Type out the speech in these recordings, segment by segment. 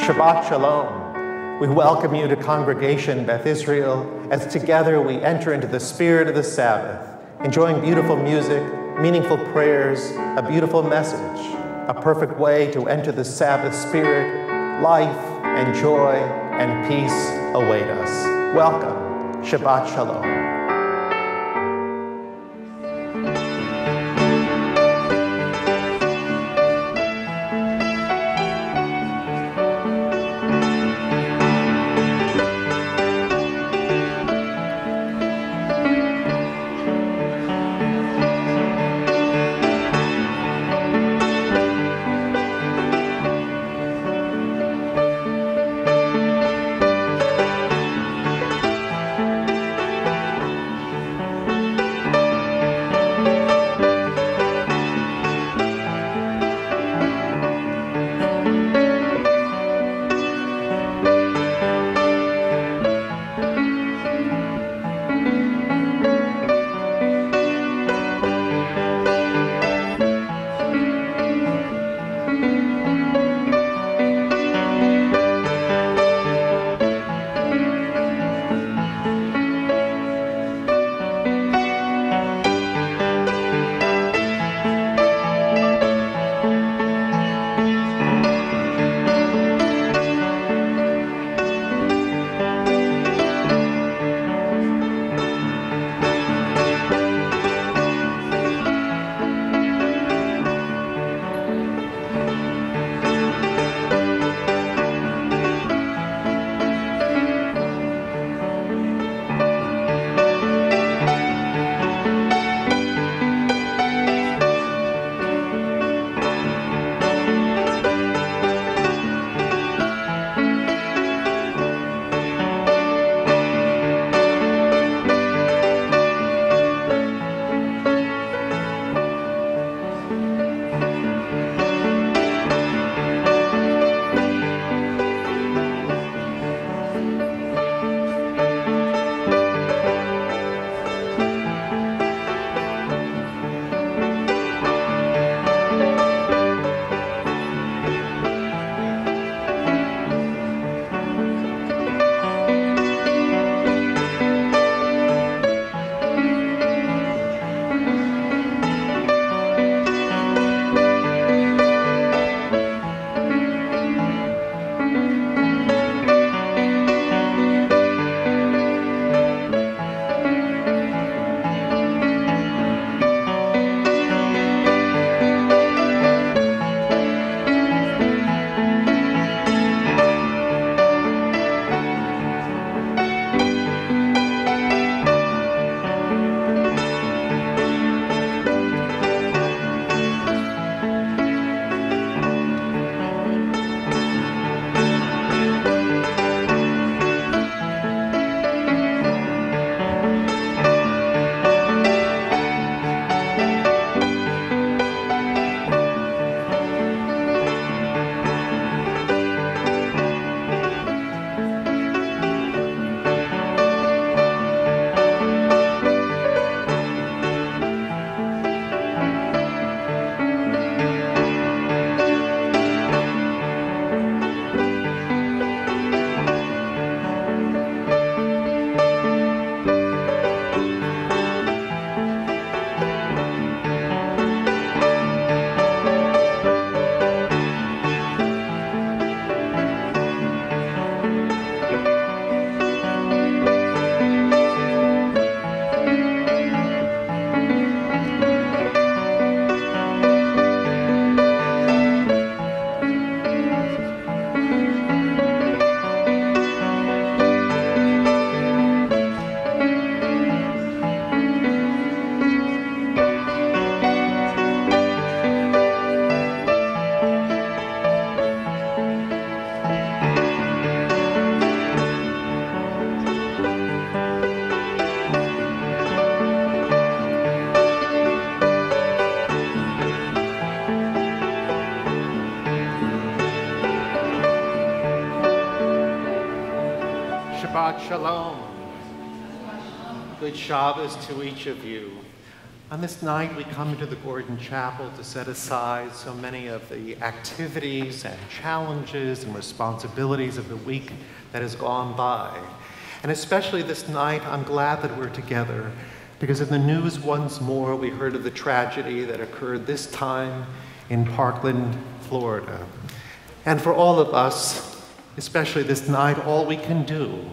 Shabbat Shalom. We welcome you to Congregation Beth Israel as together we enter into the spirit of the Sabbath, enjoying beautiful music, meaningful prayers, a beautiful message, a perfect way to enter the Sabbath spirit. Life and joy and peace await us. Welcome. Shabbat Shalom. Shabbat Shalom. Good Shabbos to each of you. On this night, we come into the Gordon Chapel to set aside so many of the activities and challenges and responsibilities of the week that has gone by. And especially this night, I'm glad that we're together, because in the news once more, we heard of the tragedy that occurred this time in Parkland, Florida. And for all of us, especially this night, all we can do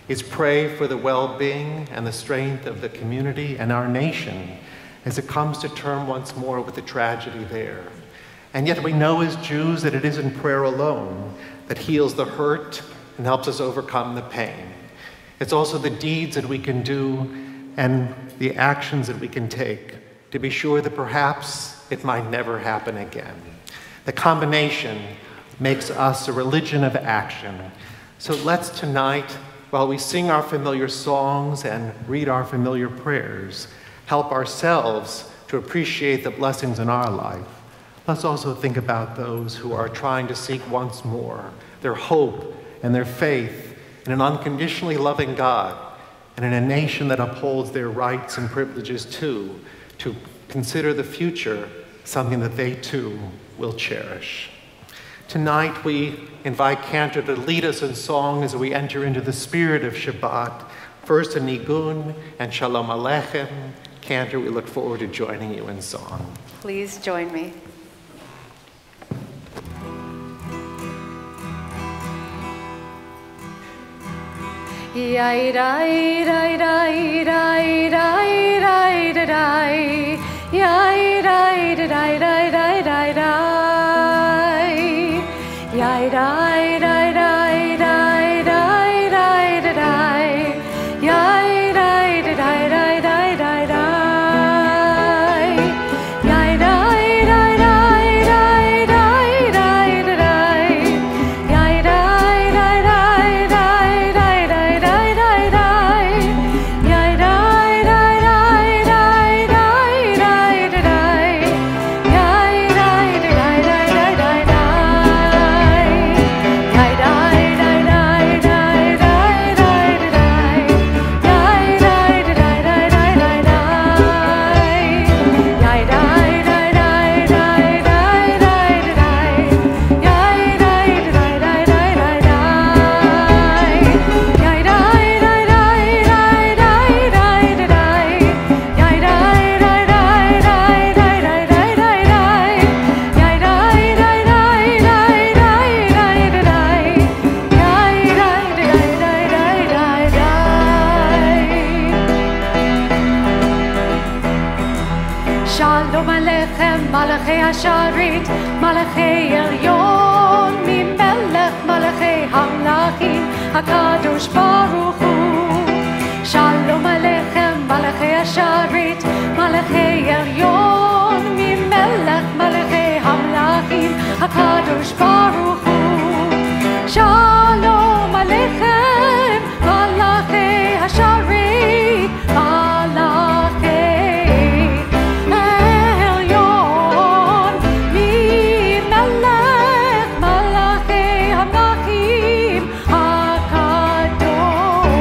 is pray for the well-being and the strength of the community and our nation as it comes to term once more with the tragedy there. And yet we know as Jews that it isn't prayer alone that heals the hurt and helps us overcome the pain. It's also the deeds that we can do and the actions that we can take to be sure that perhaps it might never happen again. The combination makes us a religion of action. So let's tonight, while we sing our familiar songs and read our familiar prayers, help ourselves to appreciate the blessings in our life. Let's also think about those who are trying to seek once more their hope and their faith in an unconditionally loving God and in a nation that upholds their rights and privileges too, to consider the future something that they too will cherish. Tonight we invite Cantor to lead us in song as we enter into the spirit of Shabbat, first in Nigun and Shalom Aleichem. Cantor, we look forward to joining you in song. Please join me. Shalom Aleichem, Malachei Hasharit, Malachei Elyon, Mimelech, Malachei Hamlachim, HaKadosh Baruch Hu. Shalom Aleichem, Malachei Hasharit, Malachei Elyon, Mimelech, Malachei Hamlachim, HaKadosh Baruch Hu. Shalom Aleichem, Malachei Hasharit, Malachei HaKadosh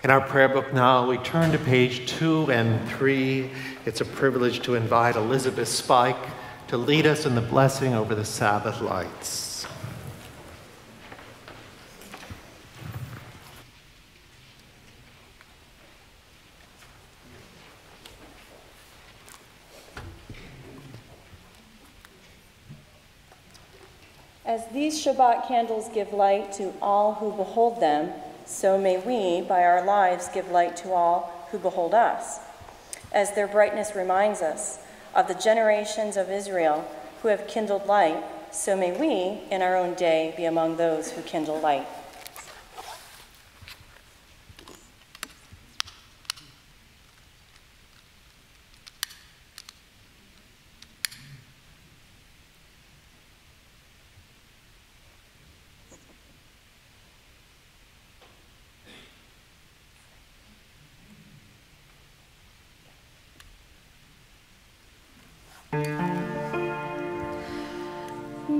In our prayer book now, we turn to page 2 and 3. It's a privilege to invite Elizabeth Spike to lead us in the blessing over the Sabbath lights. As these Shabbat candles give light to all who behold them, so may we, by our lives, give light to all who behold us. As their brightness reminds us of the generations of Israel who have kindled light, so may we, in our own day, be among those who kindle light.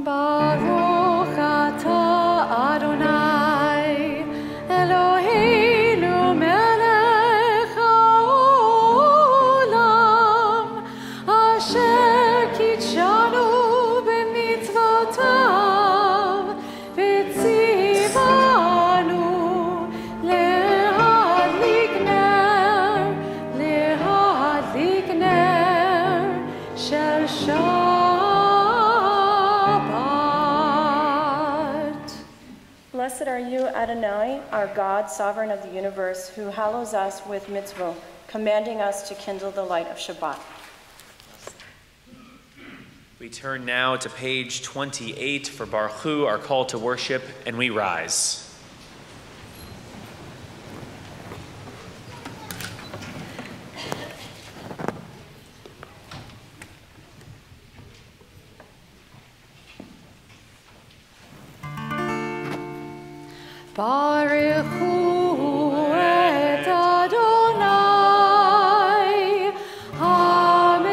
Baruch atah Adonai Eloheinu melech haolam asher kitshanu b'mitzvotav v'tzivanu lehadlik ner shel Blessed are you, Adonai, our God, sovereign of the universe, who hallows us with mitzvah, commanding us to kindle the light of Shabbat. We turn now to page 28 for Baruch Hu, our call to worship, and we rise. Baruch Hu et Adonai HaMevorach.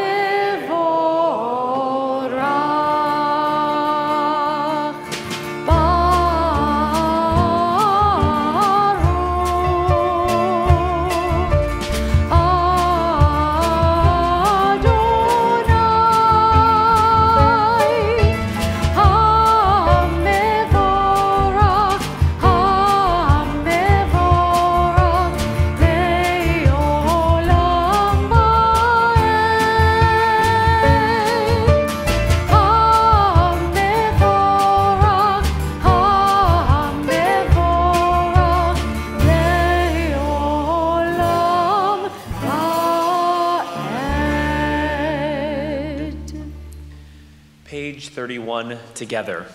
Page 31 together.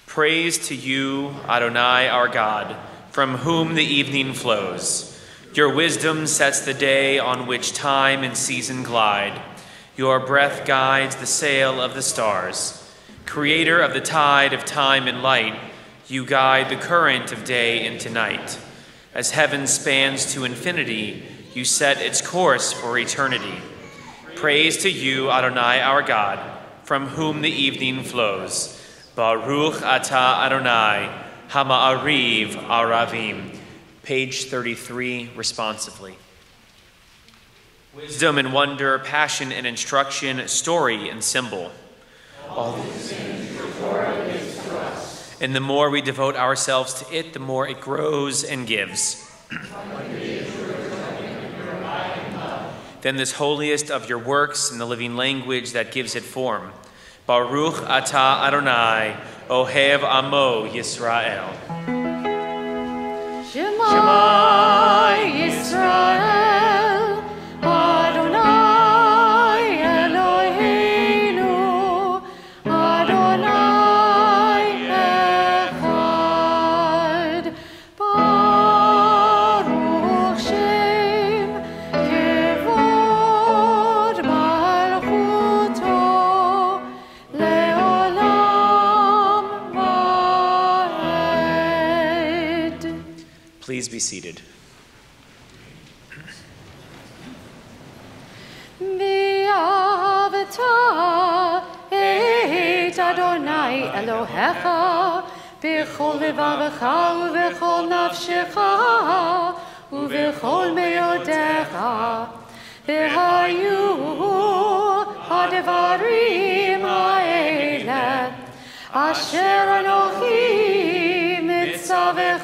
Praise to you, Adonai, our God, from whom the evening flows. Your wisdom sets the day on which time and season glide. Your breath guides the sail of the stars. Creator of the tide of time and light, you guide the current of day into night. As heaven spans to infinity, you set its course for eternity. Praise to you, Adonai, our God, from whom the evening flows. Baruch atah Adonai, Hama'ariv Aravim. Page 33, responsively. Wisdom and wonder, passion and instruction, story and symbol. All these things your Torah gives to us. And the more we devote ourselves to it, the more it grows and gives. Then this holiest of your works in the living language that gives it form. Baruch atah Adonai, Ohev Amo Yisrael. Shema Yisrael, Adonai Eloheinu, Adonai Echad. Baruch Shem Kevod Malchuto Leolam Vaed. Please be seated. V'ahavta et Adonai Elohecha בכל לבבך ובכל נפשך ובכל מאודיך, והיו הדברים האלה אשר אנוכי מצווך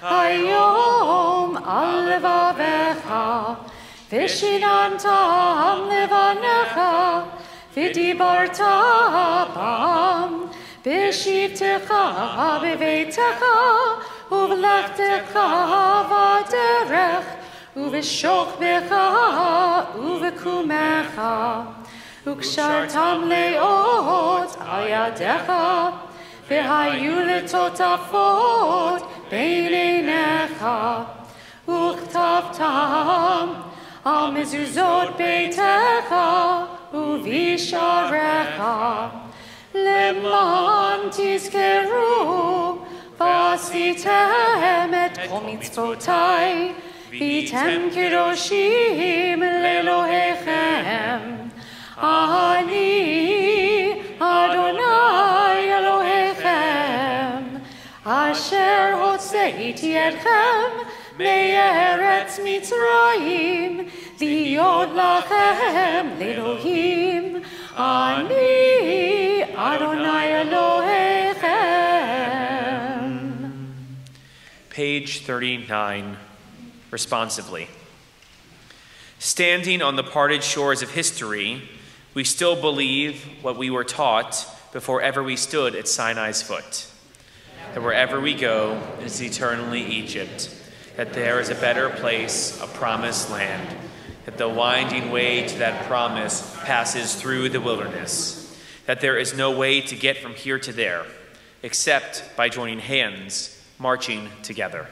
היום על לבבך, ושיננתם לבניך, ודיברת בם בשבתך בביתך ובלכתך בדרך ובשוכבך ובקומך, וקשרתם לאות על ידיך, והיו לטוטפות בין עיניך, וכתבתם על מזוזות ביתך ובשעריך, למען תזכרו ועשיתם את כל מצוותי, והייתם קדושים לאלוהיכם. אני אדוני אלוהיכם, אשר הוצאתי אתכם מארץ מצרים, להיות לכם לאלוהים. אני אדוני אלוהיכם. Page 39, responsively. Standing on the parted shores of history, we still believe what we were taught before ever we stood at Sinai's foot, that wherever we go is eternally Egypt, that there is a better place, a promised land, that the winding way to that promise passes through the wilderness, that there is no way to get from here to there, except by joining hands, marching together.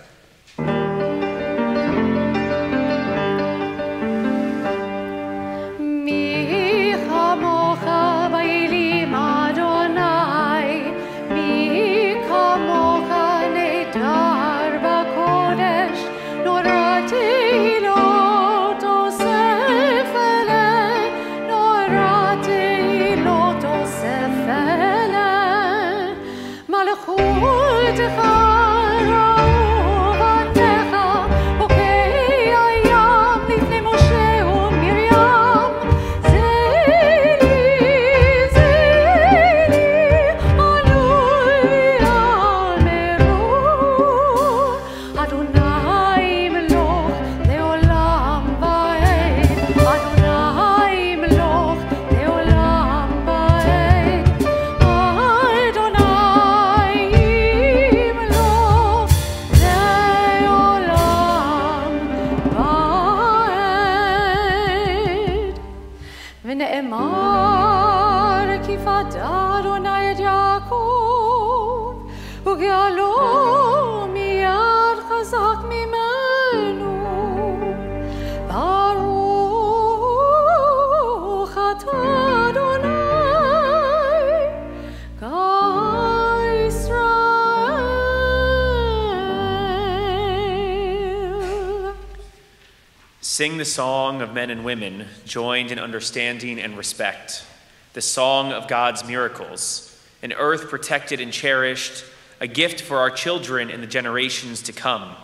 Sing the song of men and women joined in understanding and respect, the song of God's miracles, an earth protected and cherished, a gift for our children in the generations to come,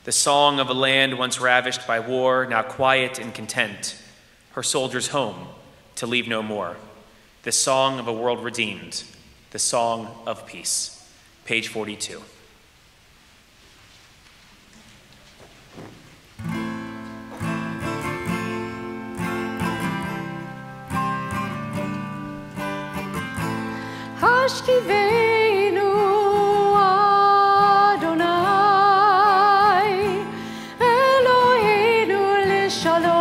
the song of a land once ravished by war, now quiet and content, her soldiers home to leave no more, the song of a world redeemed, the song of peace. Page 42. Hashkivenu Adonai Eloheinu l'shalom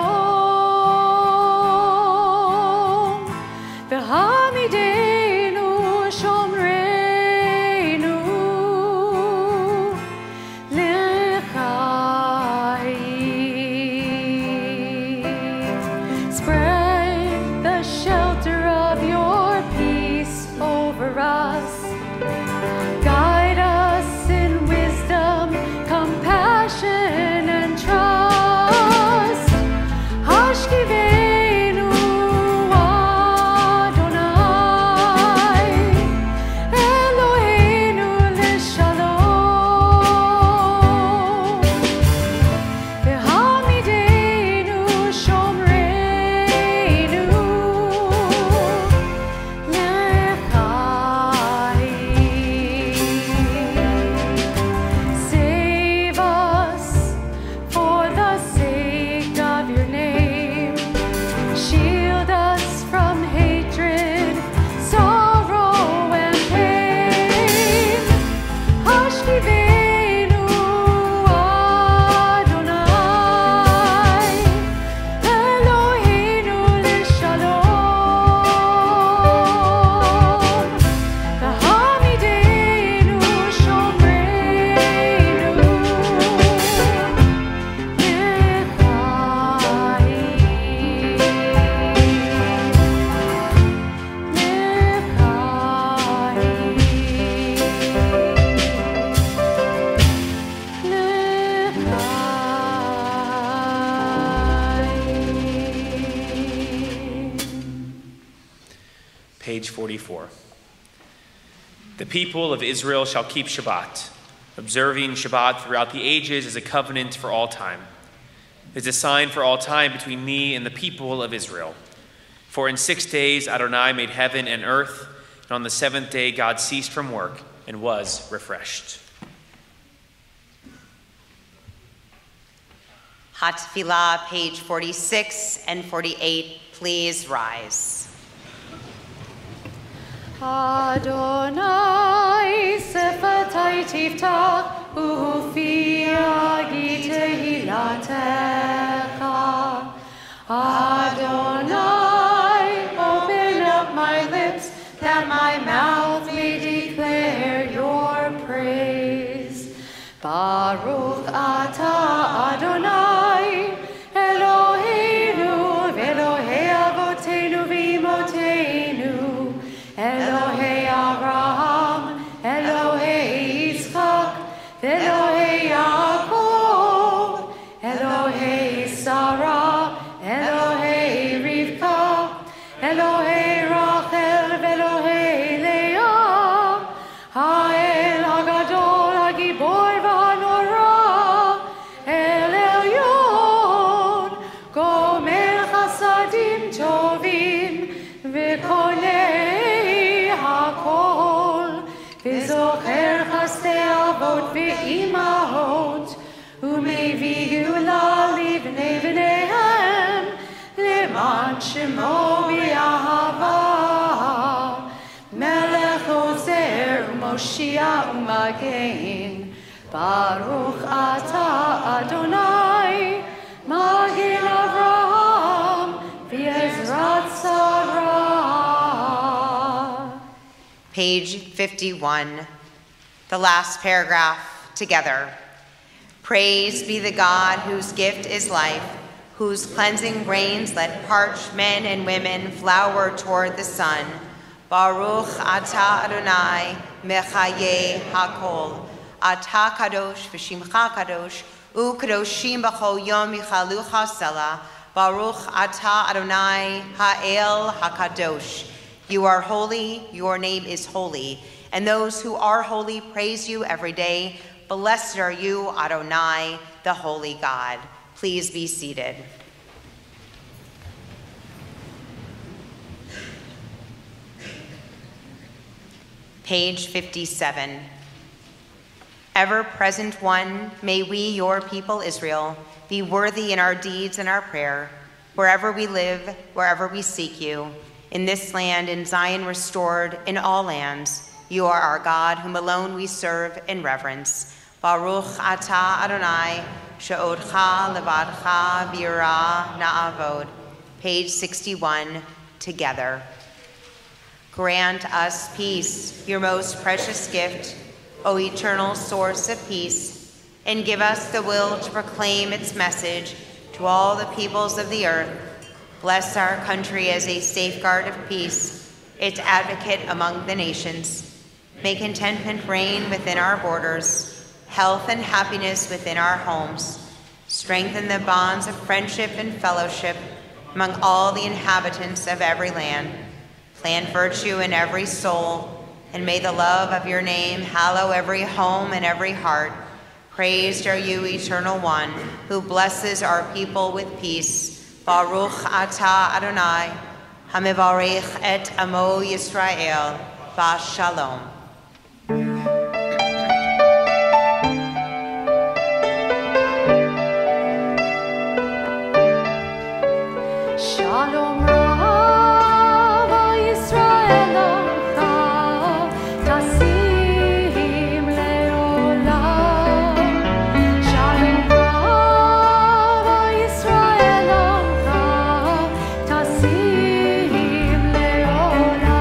v'hamidenu shomreinu l'chaim. Spread the shelter of your peace over us. page 44. The people of Israel shall keep Shabbat, observing Shabbat throughout the ages as a covenant for all time. It is a sign for all time between me and the people of Israel. For in 6 days Adonai made heaven and earth, and on the seventh day God ceased from work and was refreshed. Hatfilah, page 46 and 48. Please rise. Adonai sefatai tiftach ufi agi tehilatecha. Adonai, open up my lips that my mouth may declare your praise. Baruch atah Adonai, Eloheinu v'Elohei avotenu v'imotenu, Elohei Abraham, Elohei Yitzchak, Elohei Yaakov, Elohei Sarah, Elohei Rivka, Elohei Rachel, Elohei Leah, Ha'el Hagadol, Hagibor v'Hanora, El Elyon, Gomer Chasadim Tovim, V'konei HaKol, V'zocher Chasdei Avot v'Imahot, U'mevii Geula livnei b'neihem, Leman Shemo b'Ahava, Melech Ozer u'Moshiach u'Magen, Baruch atah Adonai, Magen Avraham, v'Ezrat Sarah. Page 51, the last paragraph, together. Praise be the God whose gift is life, whose cleansing rains let parched men and women flower toward the sun. Baruch atah Adonai, mechaye hakol. Atah kadosh v'shimcha kadosh, u'kadoshim b'chol yom yichalucha selah. Baruch atah Adonai, ha'el hakadosh. You are holy, your name is holy, and those who are holy praise you every day. Blessed are you, Adonai, the holy God. Please be seated. Page 57. Ever-present one, may we, your people Israel, be worthy in our deeds and our prayer, wherever we live, wherever we seek you, in this land, in Zion restored, in all lands. You are our God, whom alone we serve in reverence. Baruch atah Adonai, she'odcha levadcha b'yirah na'avod. Page 61, together. Grant us peace, your most precious gift, O eternal source of peace, and give us the will to proclaim its message to all the peoples of the earth. Bless our country as a safeguard of peace, its advocate among the nations. May contentment reign within our borders, health and happiness within our homes. Strengthen the bonds of friendship and fellowship among all the inhabitants of every land. Plant virtue in every soul, and may the love of your name hallow every home and every heart. Praised are you, Eternal One, who blesses our people with peace. Baruch atah Adonai, hamivarech et amo Yisrael, v'shalom. Shalom Rav Yisrael Amcha, Tasim Leolam. Shalom Rav Yisrael Amcha, Tasim Leolam.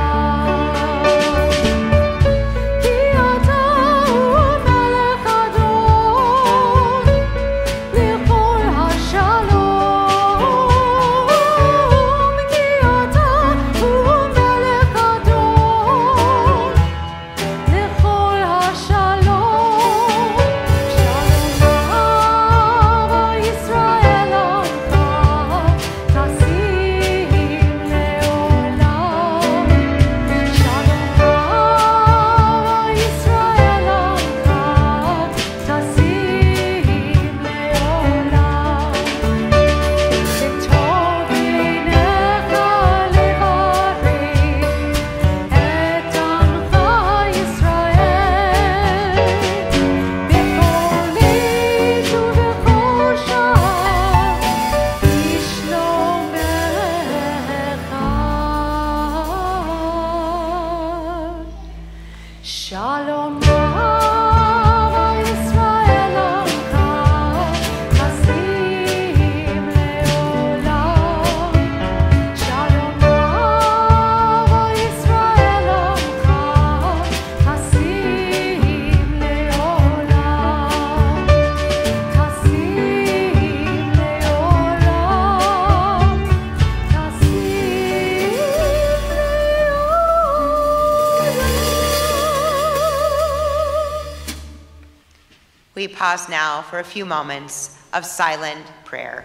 We pause now for a few moments of silent prayer.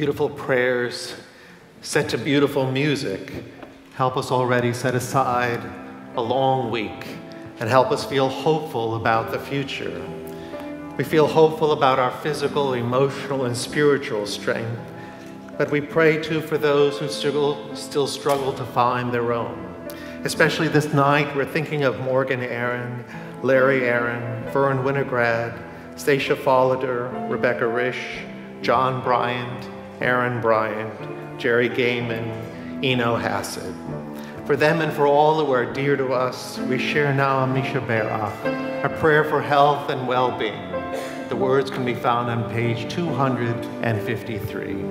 Beautiful prayers set to beautiful music help us already set aside a long week and help us feel hopeful about the future. We feel hopeful about our physical, emotional, and spiritual strength, but we pray too for those who still struggle to find their own. Especially this night, we're thinking of Morgan Aaron, Larry Aaron, Vern Winograd, Stacia Follader, Rebecca Risch, John Bryant, Aaron Bryant, Jerry Gaiman, Eno Hassett. For them and for all who are dear to us, we share now a Misha Berach, a prayer for health and well-being. The words can be found on page 253.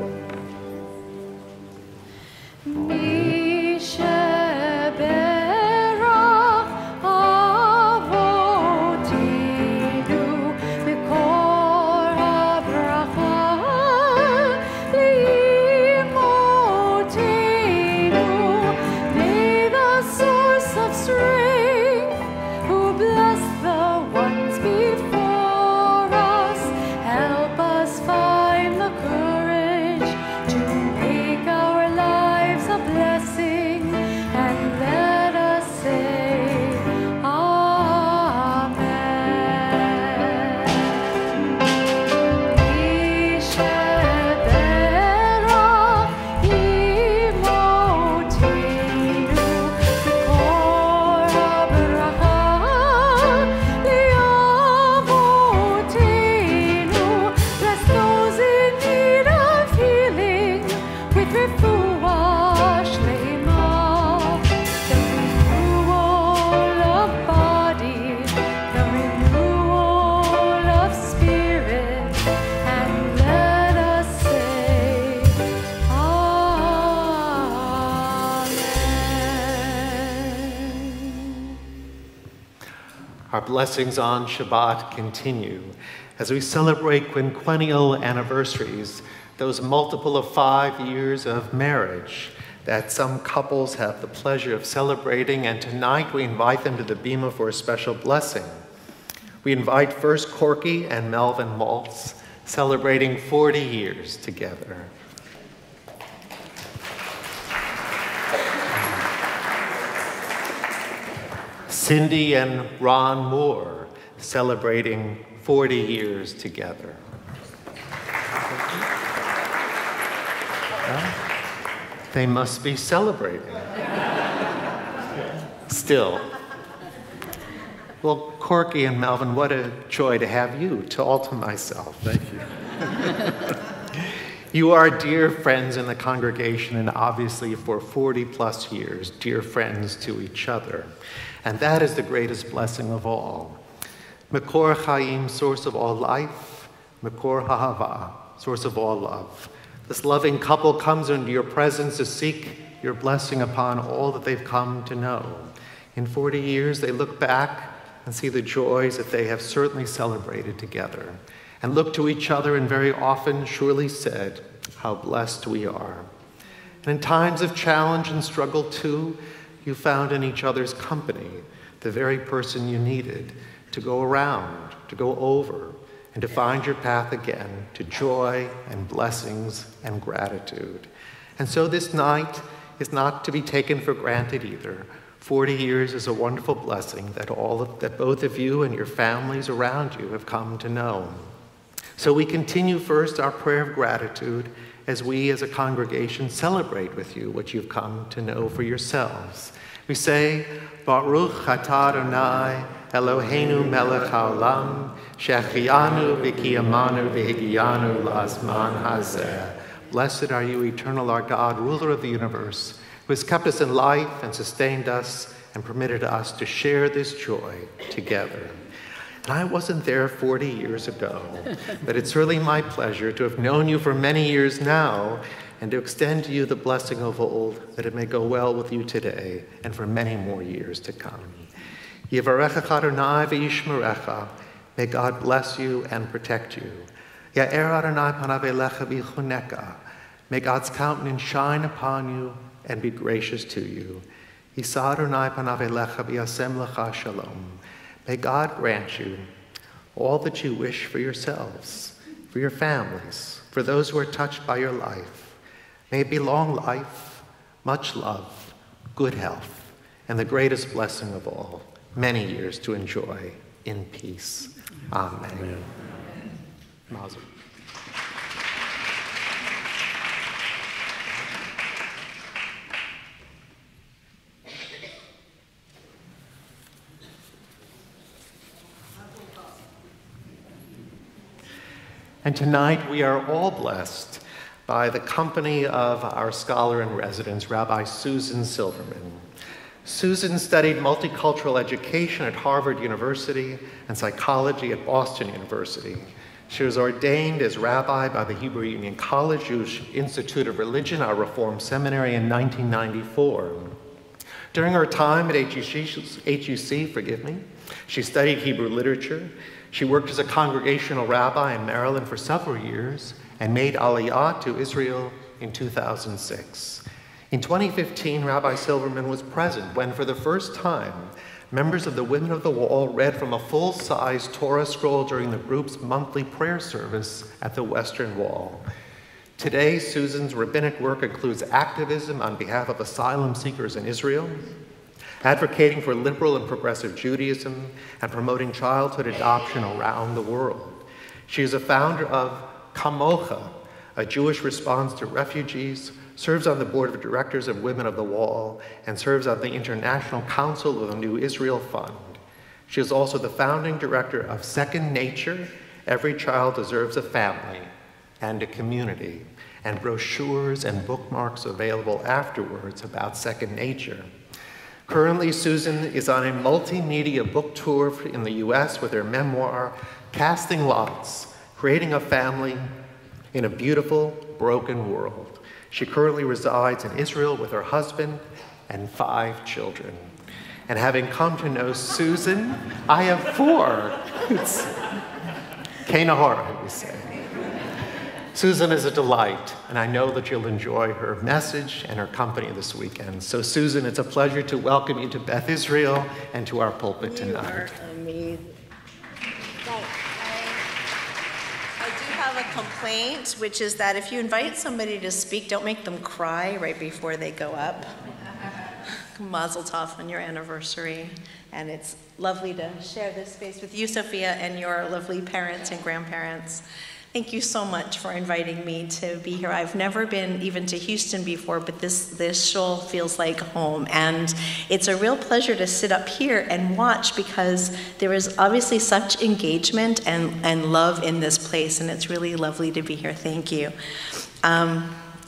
Find the courage to make our lives a blessing. blessings on Shabbat continue as we celebrate quinquennial anniversaries, those multiple of 5 years of marriage that some couples have the pleasure of celebrating, and tonight we invite them to the bima for a special blessing. We invite first Corky and Melvin Maltz, celebrating 40 years together. Cindy and Ron Moore, celebrating 40 years together. Well, they must be celebrating. Still. Well, Corky and Melvin, what a joy to have you, to all to myself. Thank you. You are dear friends in the congregation, and obviously for 40 plus years, dear friends to each other. And that is the greatest blessing of all. Mekor Chaim, source of all life. Mekor Hahava, source of all love. This loving couple comes into your presence to seek your blessing upon all that they've come to know. In 40 years, they look back and see the joys that they have certainly celebrated together, and look to each other and very often surely said, how blessed we are. And in times of challenge and struggle too, you found in each other's company the very person you needed to go around, to go over, and to find your path again to joy and blessings and gratitude. And so this night is not to be taken for granted either. 40 years is a wonderful blessing that both of you and your families around you have come to know. So we continue first our prayer of gratitude as we as a congregation celebrate with you what you've come to know for yourselves. We say, Baruch atah Adonai Eloheinu melech haolam, shechianu v'kiyamanu v'higiyanu la'azman hazeh. Blessed are you, eternal our God, ruler of the universe, who has kept us in life and sustained us and permitted us to share this joy together. And I wasn't there 40 years ago, but it's really my pleasure to have known you for many years now and to extend to you the blessing of old, that it may go well with you today and for many more years to come. Yivarecha Adonai v'yishmerecha. May God bless you and protect you. Ya'er Adonai panav elecha v'yichuneka. May God's countenance shine upon you and be gracious to you. Yisa Adonai panav elecha v'yasem lecha shalom. May God grant you all that you wish for yourselves, for your families, for those who are touched by your life. May it be long life, much love, good health, and the greatest blessing of all, many years to enjoy in peace. Amen. Mazel. And tonight we are all blessed by the company of our scholar in residence, Rabbi Susan Silverman. Susan studied multicultural education at Harvard University and psychology at Boston University. She was ordained as rabbi by the Hebrew Union College Jewish Institute of Religion, our Reform Seminary, in 1994. During her time at HUC, she studied Hebrew literature. She worked as a congregational rabbi in Maryland for several years and made Aliyah to Israel in 2006. In 2015, Rabbi Silverman was present when, for the first time, members of the Women of the Wall read from a full-size Torah scroll during the group's monthly prayer service at the Western Wall. Today, Susan's rabbinic work includes activism on behalf of asylum seekers in Israel, advocating for liberal and progressive Judaism, and promoting childhood adoption around the world. She is a founder of Kamocha, a Jewish response to refugees, serves on the board of directors of Women of the Wall, and serves on the International Council of the New Israel Fund. She is also the founding director of Second Nature, Every Child Deserves a Family, and a Community, and brochures and bookmarks available afterwards about Second Nature. Currently, Susan is on a multimedia book tour in the US with her memoir, Casting Lots, Creating a Family in a Beautiful, Broken World. She currently resides in Israel with her husband and 5 children. And having come to know Susan, I have 4. It's Kenahora, we say. Susan is a delight, and I know that you'll enjoy her message and her company this weekend. So Susan, it's a pleasure to welcome you to Beth Israel and to our pulpit tonight. You are amazing. I do have a complaint, which is that if you invite somebody to speak, don't make them cry right before they go up. Mazel tov on your anniversary, and it's lovely to share this space with you, Sophia, and your lovely parents and grandparents. Thank you so much for inviting me to be here. I've never been even to Houston before, but this shul feels like home. And it's a real pleasure to sit up here and watch, because there is obviously such engagement and love in this place, and it's really lovely to be here. Thank you.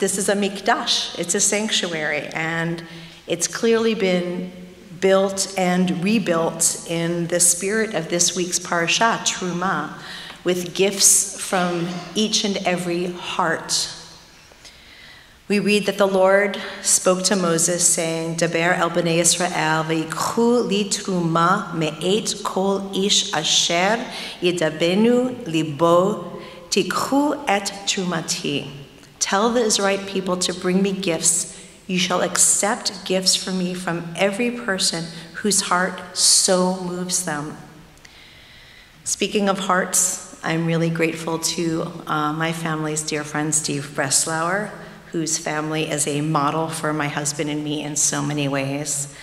This is a mikdash. It's a sanctuary, and it's clearly been built and rebuilt in the spirit of this week's parasha, Truma, with gifts from each and every heart. We read that the Lord spoke to Moses, saying, Daber el b'nei Yisrael, v'yikhu li truma me'et kol ish asher yidabenu libo, tikhu et trumati. Tell the Israelite people to bring me gifts. You shall accept gifts from me from every person whose heart so moves them. Speaking of hearts, I'm really grateful to my family's dear friend, Steve Breslauer, whose family is a model for my husband and me in so many ways.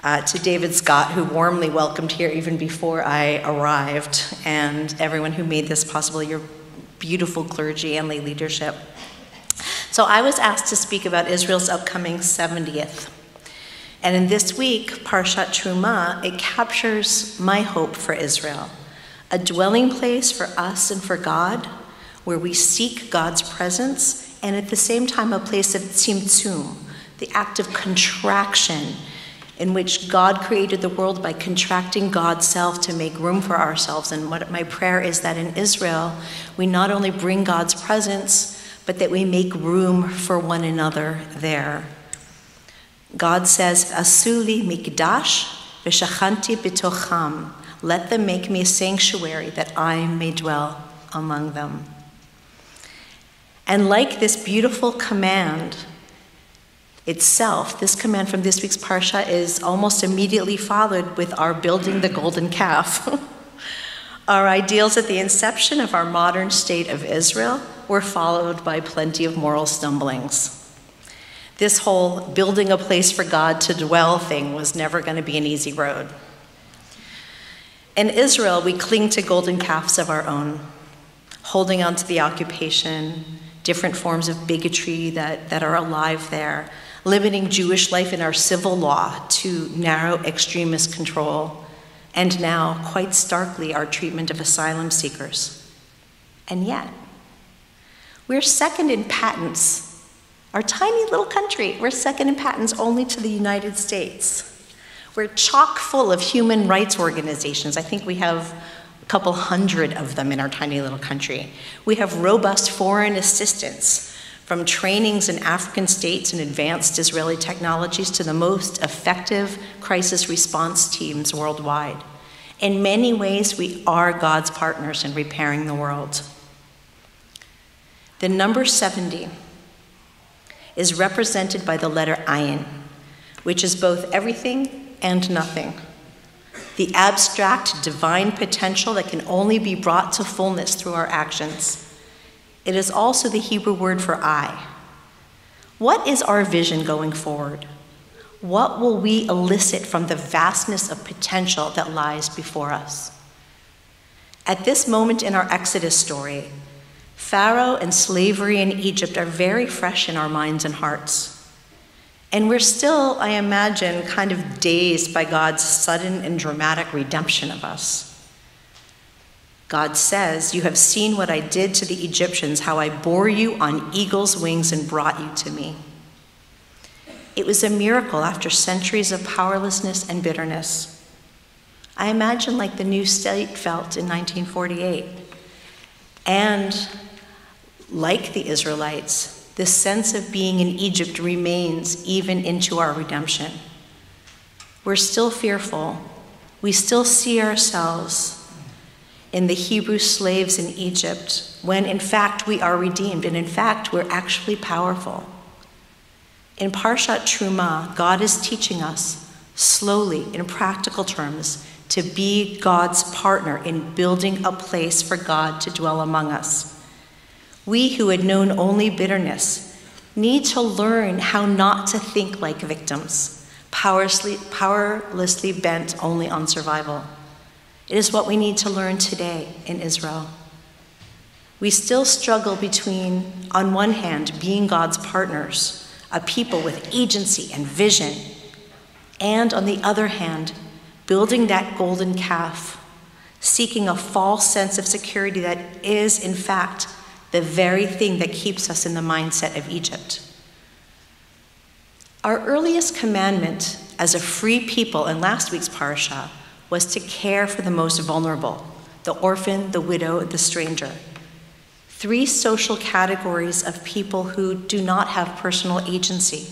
To David Scott, who warmly welcomed here even before I arrived, and everyone who made this possible, your beautiful clergy and lay leadership. So I was asked to speak about Israel's upcoming 70th. And in this week, Parshat Truma, it captures my hope for Israel. A dwelling place for us and for God, where we seek God's presence, and at the same time a place of tzimtzum, the act of contraction, in which God created the world by contracting God's self to make room for ourselves. And what my prayer is that in Israel, we not only bring God's presence, but that we make room for one another there. God says, Asuli mikdash v'shachanti b'tocham. Let them make me a sanctuary that I may dwell among them. And like this beautiful command itself, this command from this week's Parsha is almost immediately followed with our building the golden calf. Our ideals at the inception of our modern state of Israel were followed by plenty of moral stumblings. This whole building a place for God to dwell thing was never going to be an easy road. In Israel, we cling to golden calves of our own, holding on to the occupation, different forms of bigotry that are alive there, limiting Jewish life in our civil law to narrow extremist control, and now, quite starkly, our treatment of asylum seekers. And yet, we're second in patents. Our tiny little country, we're second in patents only to the United States. We're chock full of human rights organizations. I think we have a couple hundred of them in our tiny little country. We have robust foreign assistance, from trainings in African states and advanced Israeli technologies to the most effective crisis response teams worldwide. In many ways, we are God's partners in repairing the world. The number 70 is represented by the letter Ayin, which is both everything and nothing. The abstract divine potential that can only be brought to fullness through our actions. It is also the Hebrew word for I. What is our vision going forward? What will we elicit from the vastness of potential that lies before us? At this moment in our Exodus story, Pharaoh and slavery in Egypt are very fresh in our minds and hearts. And we're still, I imagine, kind of dazed by God's sudden and dramatic redemption of us. God says, "You have seen what I did to the Egyptians, how I bore you on eagle's wings and brought you to me." It was a miracle after centuries of powerlessness and bitterness. I imagine like the new state felt in 1948. And like the Israelites, this sense of being in Egypt remains even into our redemption. We're still fearful. We still see ourselves in the Hebrew slaves in Egypt, when in fact we are redeemed, and in fact we're actually powerful. In Parshat Truma, God is teaching us slowly, in practical terms, to be God's partner in building a place for God to dwell among us. We who had known only bitterness need to learn how not to think like victims, powerlessly bent only on survival. It is what we need to learn today in Israel. We still struggle between, on one hand, being God's partners, a people with agency and vision, and on the other hand, building that golden calf, seeking a false sense of security that is, in fact, the very thing that keeps us in the mindset of Egypt. Our earliest commandment as a free people in last week's parasha was to care for the most vulnerable, the orphan, the widow, the stranger. 3 social categories of people who do not have personal agency,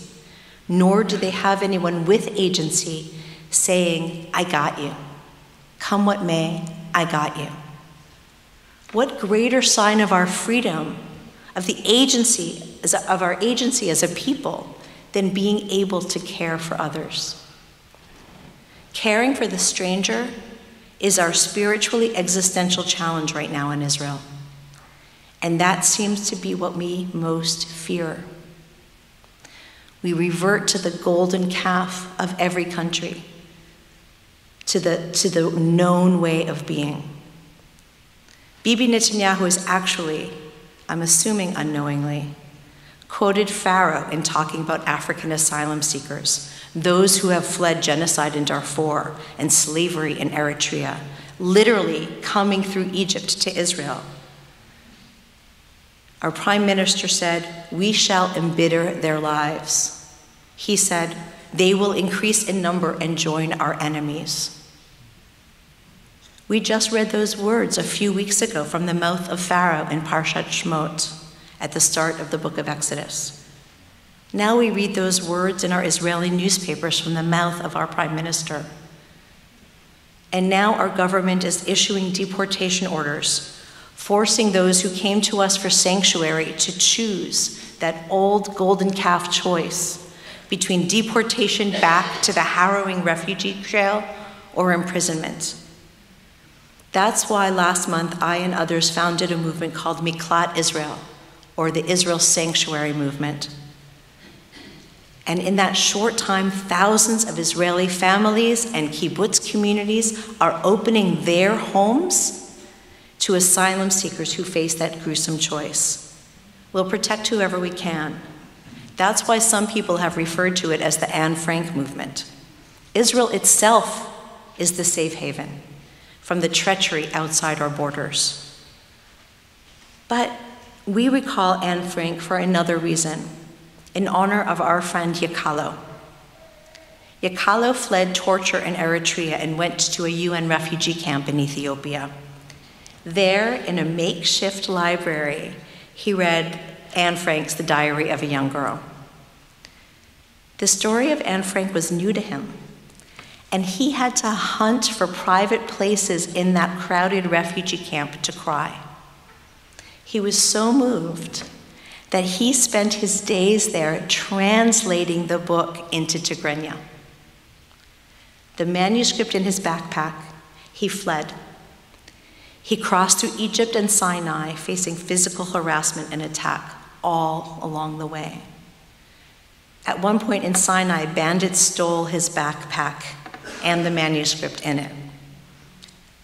nor do they have anyone with agency saying, I got you. Come what may, I got you. What greater sign of our freedom, of our agency as a people, than being able to care for others? Caring for the stranger is our spiritually existential challenge right now in Israel. And that seems to be what we most fear. We revert to the golden calf of every country, to the known way of being. Bibi Netanyahu is actually, I'm assuming unknowingly, quoted Pharaoh in talking about African asylum seekers, those who have fled genocide in Darfur and slavery in Eritrea, literally coming through Egypt to Israel. Our prime minister said, we shall embitter their lives. He said, they will increase in number and join our enemies. We just read those words a few weeks ago from the mouth of Pharaoh in Parshat Shemot at the start of the book of Exodus. Now we read those words in our Israeli newspapers from the mouth of our prime minister. And now our government is issuing deportation orders, forcing those who came to us for sanctuary to choose that old golden calf choice between deportation back to the harrowing refugee trail or imprisonment. That's why last month I and others founded a movement called Miklat Israel, or the Israel Sanctuary Movement. And in that short time, thousands of Israeli families and kibbutz communities are opening their homes to asylum seekers who face that gruesome choice. We'll protect whoever we can. That's why some people have referred to it as the Anne Frank movement. Israel itself is the safe haven from the treachery outside our borders. But we recall Anne Frank for another reason, in honor of our friend Yakalo. Yakalo fled torture in Eritrea and went to a UN refugee camp in Ethiopia. There, in a makeshift library, he read Anne Frank's The Diary of a Young Girl. The story of Anne Frank was new to him, and he had to hunt for private places in that crowded refugee camp to cry. He was so moved that he spent his days there translating the book into Tigrinya. The manuscript in his backpack, he fled. He crossed through Egypt and Sinai, facing physical harassment and attack all along the way. At one point in Sinai, bandits stole his backpack and the manuscript in it.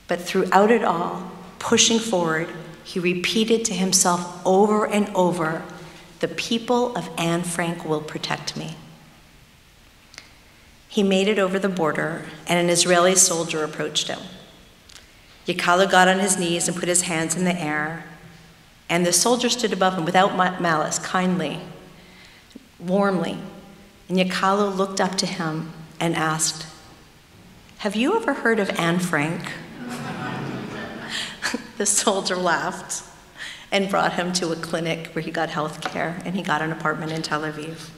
But throughout it all, pushing forward, he repeated to himself over and over, the people of Anne Frank will protect me. He made it over the border, and an Israeli soldier approached him. Yakalo got on his knees and put his hands in the air, and the soldier stood above him without malice, kindly, warmly. And Yakalo looked up to him and asked, "Have you ever heard of Anne Frank?" The soldier laughed and brought him to a clinic where he got health care, and he got an apartment in Tel Aviv.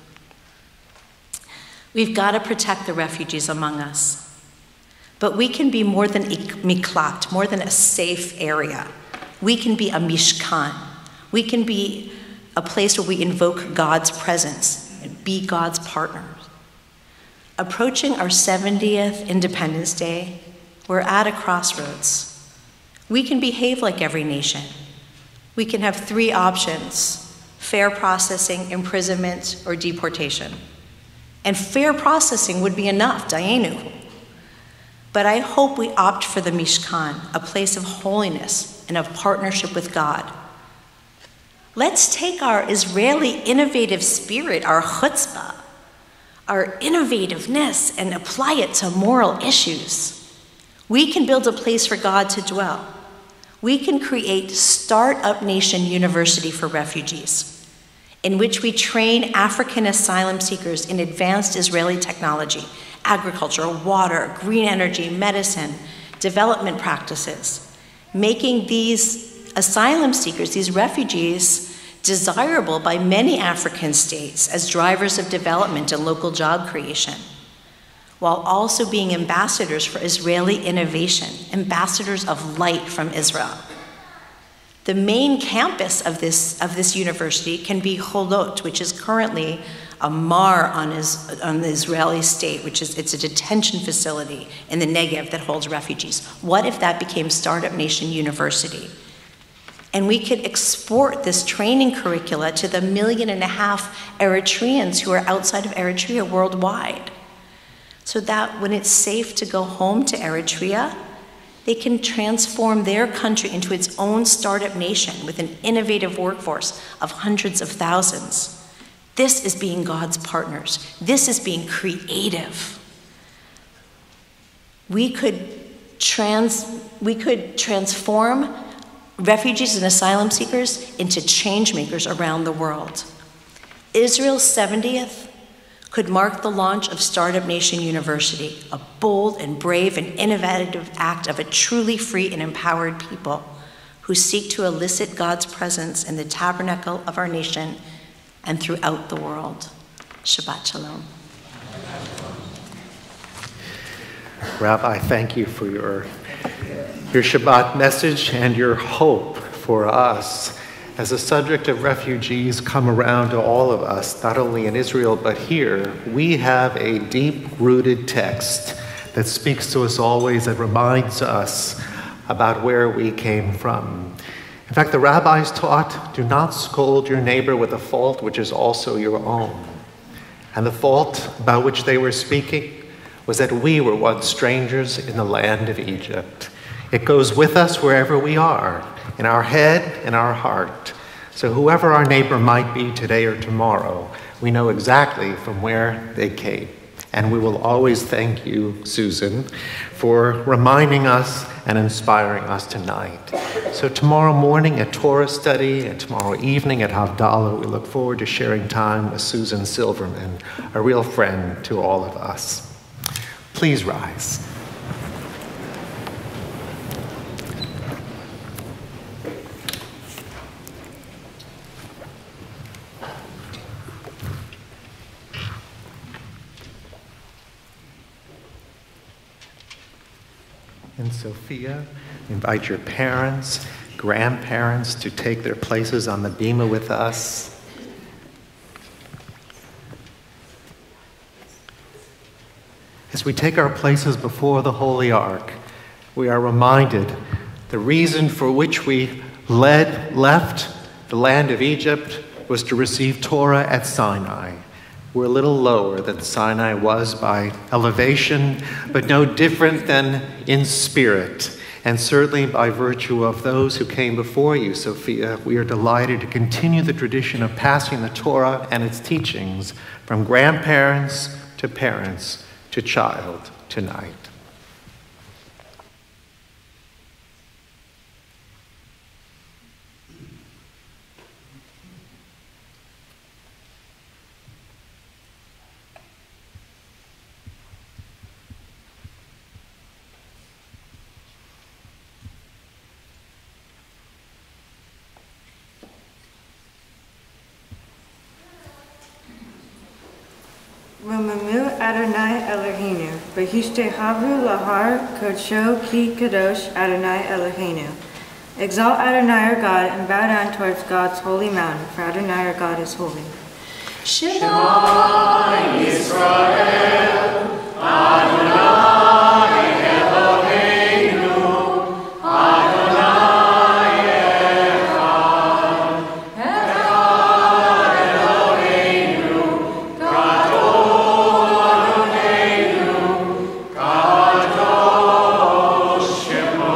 We've got to protect the refugees among us. But we can be more than miklat, more than a safe area. We can be a mishkan. We can be a place where we invoke God's presence and be God's partners. Approaching our 70th Independence Day, we're at a crossroads. We can behave like every nation. We can have 3 options: fair processing, imprisonment, or deportation. And fair processing would be enough, Dayenu. But I hope we opt for the Mishkan, a place of holiness and of partnership with God. Let's take our Israeli innovative spirit, our chutzpah, our innovativeness, and apply it to moral issues. We can build a place for God to dwell. We can create Startup Nation University for refugees, in which we train African asylum seekers in advanced Israeli technology, agriculture, water, green energy, medicine, development practices, making these asylum seekers, these refugees, desirable by many African states as drivers of development and local job creation, while also being ambassadors for Israeli innovation, ambassadors of light from Israel. The main campus of this university can be Cholot, which is currently a mar on the Israeli state, it's a detention facility in the Negev that holds refugees. What if that became Startup Nation University? And we could export this training curricula to the 1.5 million Eritreans who are outside of Eritrea worldwide, so that when it's safe to go home to Eritrea, they can transform their country into its own startup nation with an innovative workforce of hundreds of thousands. This is being God's partners. This is being creative. We could transform refugees and asylum seekers into change makers around the world. Israel's 70th could mark the launch of Startup Nation University, a bold and brave and innovative act of a truly free and empowered people who seek to elicit God's presence in the tabernacle of our nation and throughout the world. Shabbat Shalom. Rabbi, thank you for your Shabbat message and your hope for us as the subject of refugees come around to all of us, not only in Israel, but here. We have a deep-rooted text that speaks to us always, that reminds us about where we came from. In fact, the rabbis taught, do not scold your neighbor with a fault which is also your own. And the fault about which they were speaking was that we were once strangers in the land of Egypt. It goes with us wherever we are, in our head, in our heart. So whoever our neighbor might be today or tomorrow, we know exactly from where they came. And we will always thank you, Susan, for reminding us and inspiring us tonight. So tomorrow morning at Torah study and tomorrow evening at Havdalah, we look forward to sharing time with Susan Silverman, a real friend to all of us. Please rise. And Sophia, invite your parents, grandparents to take their places on the bima with us. As we take our places before the Holy Ark, we are reminded the reason for which we left the land of Egypt was to receive Torah at Sinai. We're a little lower than Sinai was by elevation, but no different than in spirit, and certainly by virtue of those who came before you, Sophia. We are delighted to continue the tradition of passing the Torah and its teachings from grandparents to parents to child tonight. Rumamu Adonai Eloheinu, Behishtehavu Lahar Kodsho Ki Kadosh Adonai Eloheinu. Exalt Adonai our God and bow down towards God's holy mountain, for Adonai our God is holy. Shema Yisrael, Adonai Eloheinu, Adonai Echad, Echad Eloheinu, Gadol Adonai, Kadosh Shemo.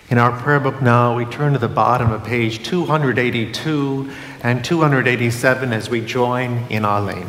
In our prayer book now, we turn to the bottom of page 282 and 287 as we join in Aleinu.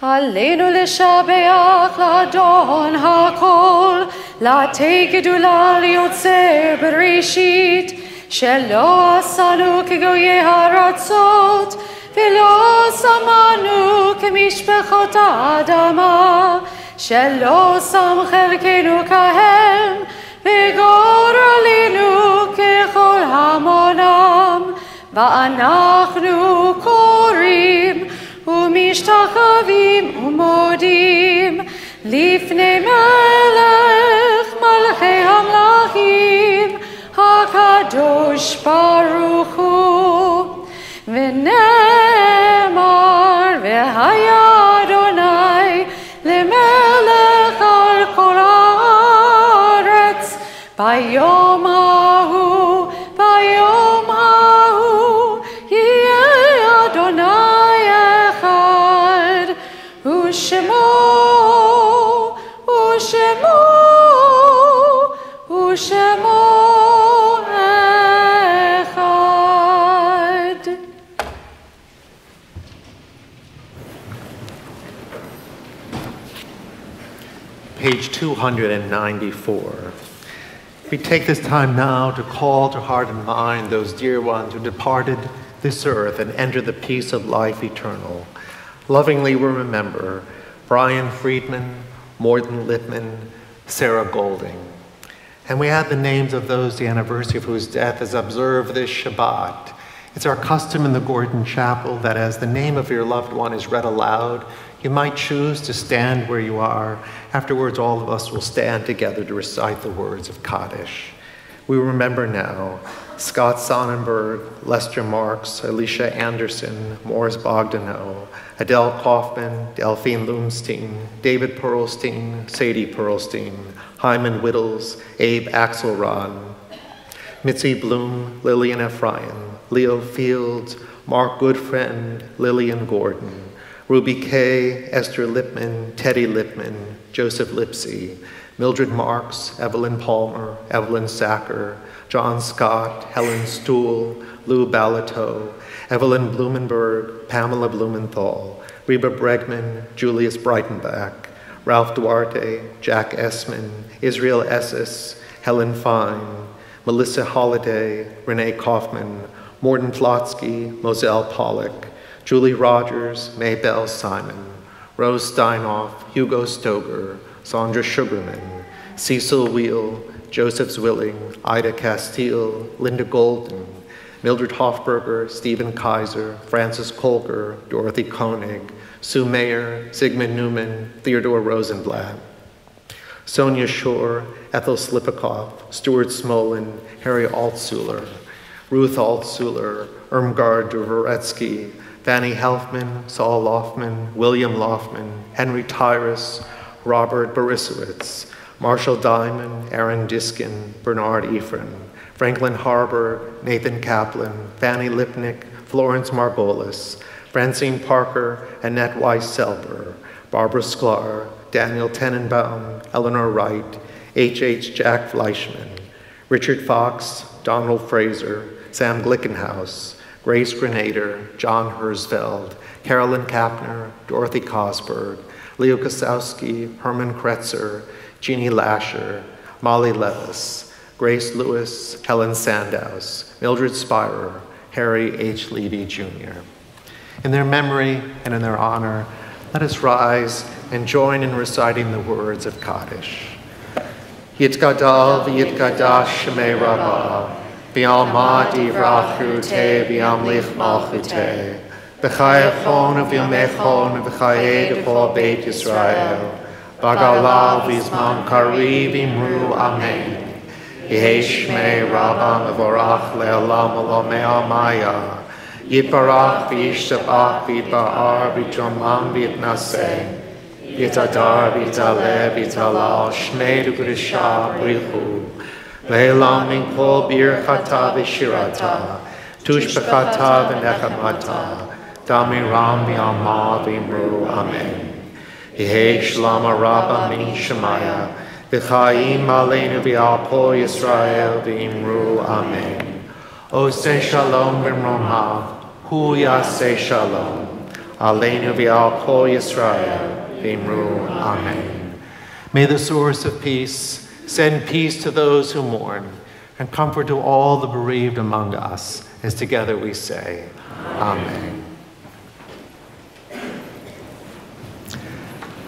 Aleinu l'shabeach l'adon hakol, l'atei gedula liotzer bereshit, shelo asanu kegoye haratzot, velo samanu kemishpechot ha'adama, shelo sam chelkenu kahem, וגורלנו ככל המונם, ואנחנו קוראים ומשתחווים ומודים לפני מלך מלכי המלכים, הקדוש ברוך הוא. ונאמר, והיה אדוני למלך על כל הארץ, ביום ההוא יהיה אדוני אחד, ושמו אחד. Page 294. We take this time now to call to heart and mind those dear ones who departed this earth and entered the peace of life eternal. Lovingly we remember Brian Friedman, Morton Lippman, Sarah Golding. And we add the names of those the anniversary of whose death is observed this Shabbat. It's our custom in the Gordon Chapel that as the name of your loved one is read aloud, you might choose to stand where you are. Afterwards, all of us will stand together to recite the words of Kaddish. We remember now Scott Sonnenberg, Lester Marks, Alicia Anderson, Morris Bogdanow, Adele Kaufman, Delphine Lumstein, David Perlstein, Sadie Perlstein, Hyman Whittles, Abe Axelrod, Mitzi Bloom, Lillian Ephraim, Leo Fields, Mark Goodfriend, Lillian Gordon, Ruby Kay, Esther Lipman, Teddy Lipman, Joseph Lipsy, Mildred Marks, Evelyn Palmer, Evelyn Sacker, John Scott, Helen Stuhl, Lou Balato, Evelyn Blumenberg, Pamela Blumenthal, Reba Bregman, Julius Breitenbach, Ralph Duarte, Jack Essman, Israel Esses, Helen Fine, Melissa Holliday, Renee Kaufman, Morton Plotsky, Moselle Pollock, Julie Rogers, Maybelle Simon, Rose Steinoff, Hugo Stoger, Sandra Sugarman, Cecil Wheel, Joseph Zwilling, Ida Castile, Linda Golden, Mildred Hofberger, Stephen Kaiser, Francis Kolker, Dorothy Koenig, Sue Mayer, Sigmund Newman, Theodore Rosenblatt, Sonia Shore, Ethel Slipikoff, Stuart Smolin, Harry Altsuler, Ruth Altsuler, Irmgard Dvoretsky, Fanny Helfman, Saul Loftman, William Loftman, Henry Tyrus, Robert Borisowitz, Marshall Diamond, Aaron Diskin, Bernard Ephron, Franklin Harburg, Nathan Kaplan, Fanny Lipnick, Florence Margolis, Francine Parker, Annette Weiss-Selber, Barbara Sklar, Daniel Tenenbaum, Eleanor Wright, H.H. Jack Fleischman, Richard Fox, Donald Fraser, Sam Glickenhaus, Grace Grenader, John Hersfeld, Carolyn Kapner, Dorothy Cosberg, Leo Kosowski, Herman Kretzer, Jeannie Lasher, Molly Levis, Grace Lewis, Helen Sandows, Mildred Spirer, Harry H. Levy Jr. In their memory and in their honor, let us rise and join in reciting the words of Kaddish. Yitgadal v'yitgadash Shemei Rabbah, B'alma divrachu te, b'amlich malchu te. B'chayachon v'yamechon v'chayed b'chol Beit Yisrael. B'galav v'zman kariv imru amen. Yehi shmei Rabba mevorach le'olam olomei amaya. Yitbarach v'yishtabach v'yitba'ar v'yitjomam v'yitnaseh. Yitadar v'yitaleh v'yitalal shnei d'grisha b'richu. Le'elam min kol birchata v'shirata. Tushbechata v'nechamata. Damiram v'yalma v'imru amen. Yehi shlama Rabba min shemaya. V'chaim aleinu v'alpo Yisrael v'imru amen. Oseh shalom v'mromav. Hu yaseh shalom. Aleinu v'alpo Yisrael v'imru amen. May the source of peace send peace to those who mourn and comfort to all the bereaved among us, as together we say, Amen.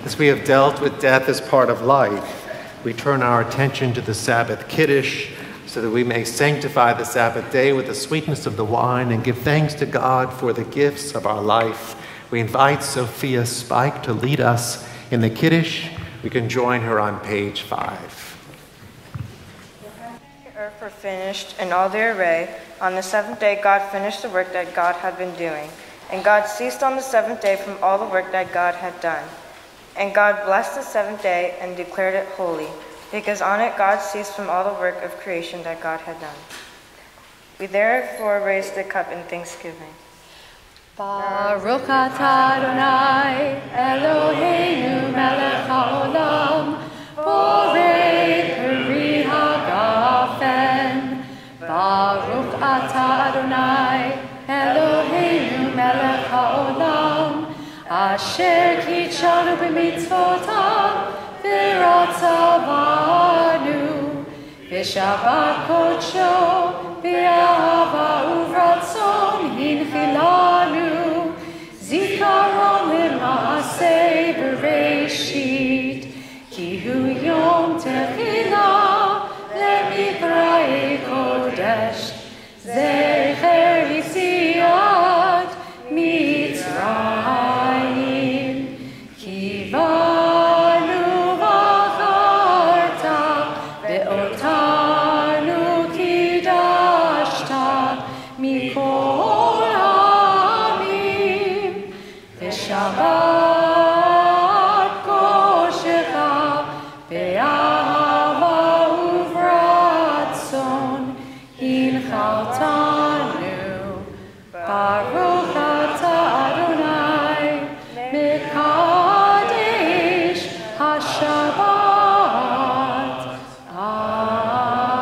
As we have dealt with death as part of life, we turn our attention to the Sabbath Kiddush so that we may sanctify the Sabbath day with the sweetness of the wine and give thanks to God for the gifts of our life. We invite Sophia Spike to lead us in the Kiddush. We can join her on page 5. The earth were finished in all their array. On the seventh day God finished the work that God had been doing. And God ceased on the seventh day from all the work that God had done. And God blessed the seventh day and declared it holy, because on it God ceased from all the work of creation that God had done. We therefore raise the cup in thanksgiving. Baruch atah Adonai Eloheinu melech haolam borei peri hagafen. Baruch atah Adonai Eloheinu melech haolam asher kitshanu b'mitzvotav v'ratzavanu v'shabbat kodsho v'ahava uvratzon hinchilanu zikaron l'maaseh b'reishit ki hu yom tefillah le'mikra'ei kodesh zecher yitziat Mitzrayim kivanu v'acharta ve'otanu kidashta mikol ha'amim v'shabbat koshecha ve'ahava uvratzon hinchaltanu Baruch atah Adonai mekadesh hashabbat.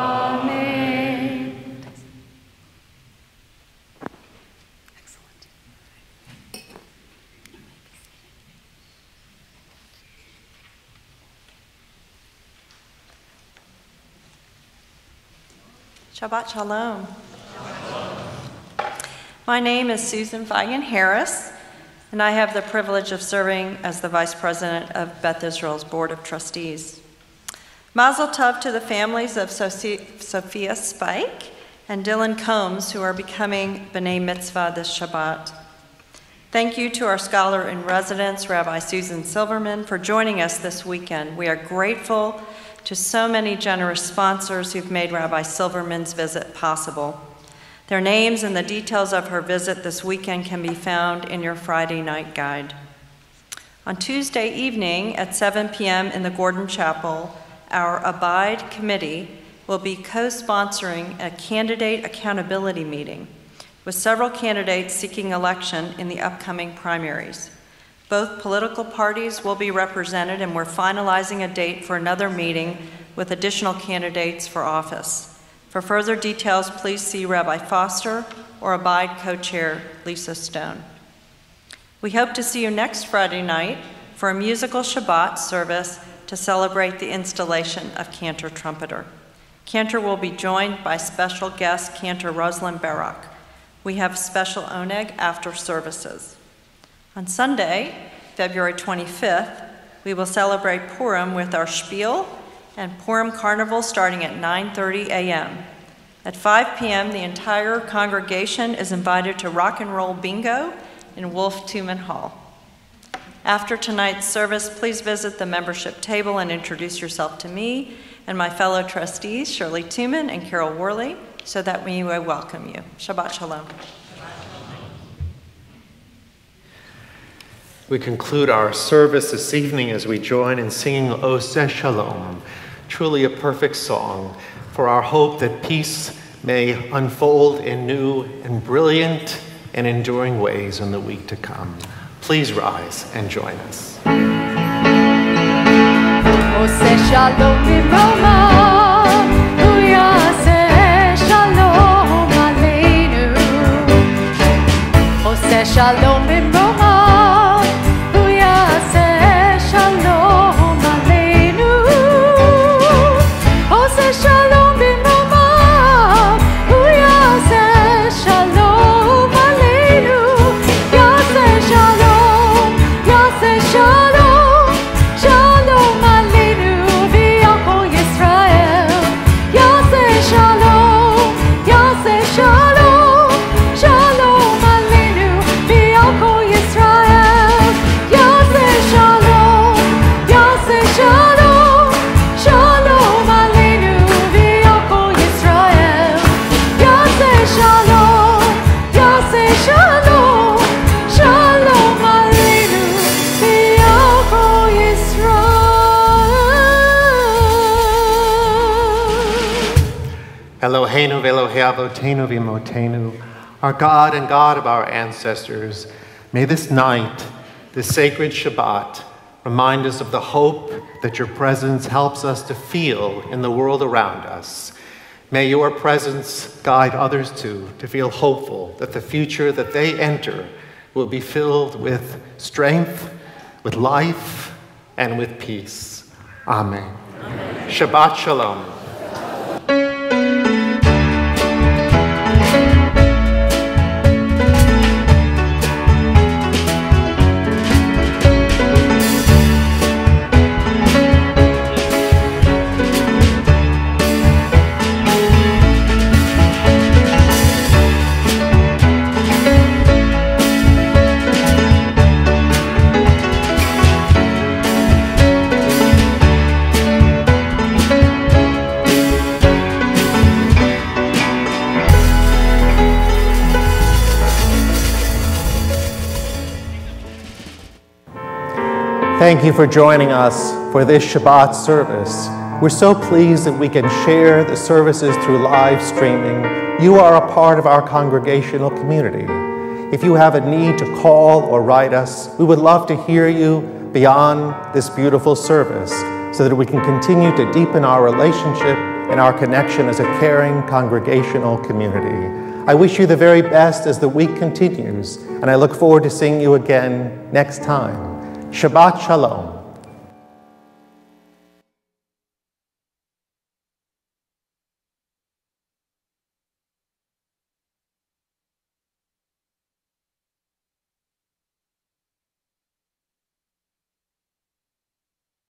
Amen. Excellent. Shabbat Shalom. My name is Susan Feigen Harris, and I have the privilege of serving as the Vice President of Beth Israel's Board of Trustees. Mazel Tov to the families of Sophia Spike and Dylan Combs, who are becoming B'nai Mitzvah this Shabbat. Thank you to our scholar in residence, Rabbi Susan Silverman, for joining us this weekend. We are grateful to so many generous sponsors who've made Rabbi Silverman's visit possible. Their names and the details of her visit this weekend can be found in your Friday night guide. On Tuesday evening at 7 p.m. in the Gordon Chapel, our Abide Committee will be co-sponsoring a candidate accountability meeting with several candidates seeking election in the upcoming primaries. Both political parties will be represented, and we're finalizing a date for another meeting with additional candidates for office. For further details, please see Rabbi Foster or Abide co-chair Lisa Stone. We hope to see you next Friday night for a musical Shabbat service to celebrate the installation of Cantor Trumpeter. Cantor will be joined by special guest Cantor Rosalind Barak. We have special oneg after services. On Sunday, February 25th, we will celebrate Purim with our spiel and Purim Carnival starting at 9:30 a.m. At 5 p.m., the entire congregation is invited to rock and roll bingo in Wolf Tuman Hall. After tonight's service, please visit the membership table and introduce yourself to me and my fellow trustees, Shirley Tuman and Carol Worley, so that we may welcome you. Shabbat Shalom. We conclude our service this evening as we join in singing Oseh Shalom, truly a perfect song for our hope that peace may unfold in new and brilliant and enduring ways in the week to come. Please rise and join us. Oseh Shalom b'Roma, Hu Yaseh Shalom Aleinu. Oseh Shalom b'Roma, Hu Yaseh Shalom Aleinu. Oseh Shalom b'Roma, Hu Yaseh Shalom Aleinu. Yaseh Shalom, Yaseh Shalom, Shalom Aleinu v'al kol Yisrael. Yaseh Shalom, Yaseh Shalom, Shalom Aleinu v'al kol Yisrael. Yaseh Shalom, Yaseh Shalom, Shalom Aleinu v'al kol Yisrael. Yaseh Shalom, Yaseh Shalom, Shalom Aleinu v'al kol Yisrael. Eloheinu v'Elohei Avotenu v'Imotenu, our God and God of our ancestors, may this night, this sacred Shabbat, remind us of the hope that your presence helps us to feel in the world around us. May your presence guide others too, to feel hopeful that the future that they enter will be filled with strength, with life, and with peace. Amen. Shabbat Shalom. Thank you for joining us for this Shabbat service. We're so pleased that we can share the services through live streaming. You are a part of our congregational community. If you have a need to call or write us, we would love to hear you beyond this beautiful service so that we can continue to deepen our relationship and our connection as a caring congregational community. I wish you the very best as the week continues, and I look forward to seeing you again next time. Shabbat Shalom.